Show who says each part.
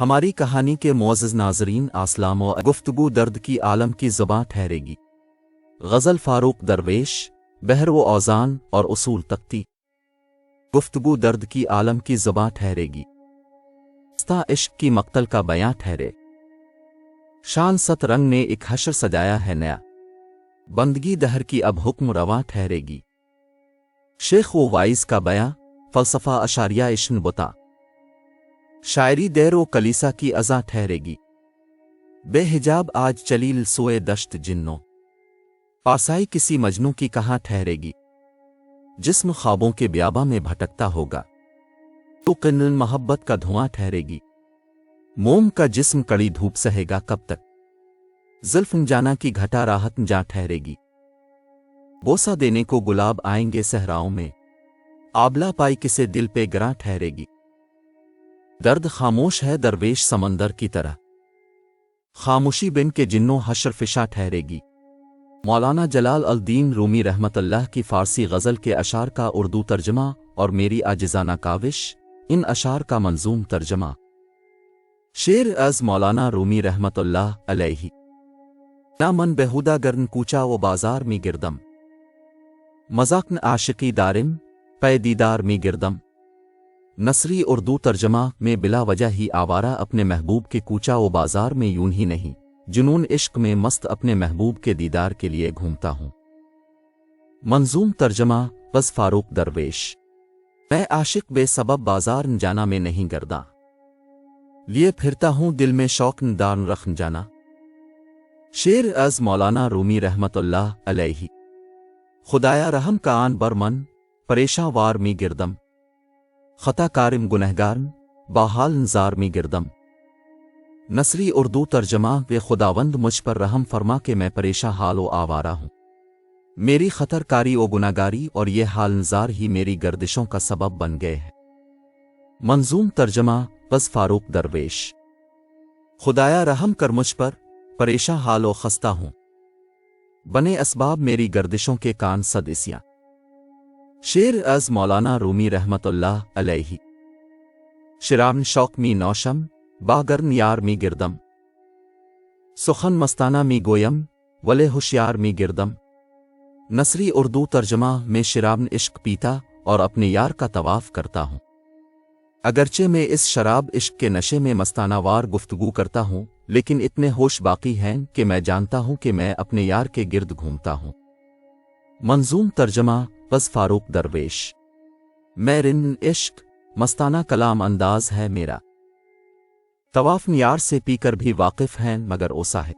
Speaker 1: ہماری کہانی کے معزز ناظرین اسلام و گفتگو درد کی عالم کی زباں ٹھہرے گی۔ غزل فاروق درویش، بحر و اوزان اور اصول تختی۔ گفتگو درد کی عالم کی زباں ٹھہرے گی، ستا عشق کی مقتل کا بیاں ٹھہرے۔ شان ست رنگ نے ایک حشر سجایا ہے نیا، بندگی دہر کی اب حکم رواں ٹھہرے گی۔ شیخ و وائز کا بیاں، فلسفہ اشاریہ عشن بتا، شاعری دیر و کلیسا کی ازاں ٹھہرے گی۔ بے حجاب آج چلیل سوئے دشت جنوں، پاسائی کسی مجنوں کی کہاں ٹھہرے گی۔ جسم خوابوں کے بیاباں میں بھٹکتا ہوگا، تو قنن محبت کا دھواں ٹھہرے گی۔ موم کا جسم کڑی دھوپ سہے گا کب تک، زلف جانا کی گھٹا راحت جاں ٹھہرے گی۔ بوسہ دینے کو گلاب آئیں گے صحراؤں میں، آبلہ پائی کسے دل پہ گراں ٹھہرے گی۔ درد خاموش ہے درویش سمندر کی طرح، خاموشی بن کے جنوں حشر فشاں ٹھہرے گی۔ مولانا جلال الدین رومی رحمت اللہ کی فارسی غزل کے اشعار کا اردو ترجمہ اور میری عاجزانہ کاوش، ان اشعار کا منظوم ترجمہ۔ شعر از مولانا رومی رحمت اللہ علیہ۔ نہ من بہودہ گرن کوچا و بازار می گردم، مذاقن عاشقی دارم پے دیدار می گردم۔ نثری اردو ترجمہ میں بلا وجہ ہی آوارہ اپنے محبوب کے کوچا و بازار میں یوں ہی نہیں، جنون عشق میں مست اپنے محبوب کے دیدار کے لیے گھومتا ہوں۔ منظوم ترجمہ بس فاروق درویش۔ میں عاشق بے سبب بازار جانا میں نہیں گرداں، لیے پھرتا ہوں دل میں شوق دار رکھ جانا۔ شعر از مولانا رومی رحمت اللہ علیہ۔ خدایا رحم کا آن برمن پریشاں وار می گردم، خطا کارم گنہگارم باحال نزار می گردم۔ نثری اردو ترجمہ وے خداوند مجھ پر رحم فرما کہ میں پریشاں حال و آوارہ ہوں، میری خطر کاری و گناہگاری اور یہ حال نزار ہی میری گردشوں کا سبب بن گئے ہیں۔ منظوم ترجمہ بس فاروق درویش۔ خدایا رحم کر مجھ پر، پریشاں حال و خستہ ہوں، بنے اسباب میری گردشوں کے کان صد اسیاں۔ شعر از مولانا رومی رحمت اللہ علیہ۔ شرابن شوق می نوشم باگرن یار می گردم، سخن مستانہ می گویم ولے ہوشیار می گردم۔ نثری اردو ترجمہ میں شرابن عشق پیتا اور اپنے یار کا طواف کرتا ہوں، اگرچہ میں اس شراب عشق کے نشے میں مستانہ وار گفتگو کرتا ہوں، لیکن اتنے ہوش باقی ہیں کہ میں جانتا ہوں کہ میں اپنے یار کے گرد گھومتا ہوں۔ منظوم ترجمہ بس فاروق درویش۔ میں رن عشق مستانہ کلام انداز ہے میرا، طواف یار سے پی کر بھی واقف ہیں مگر اوسا ہے۔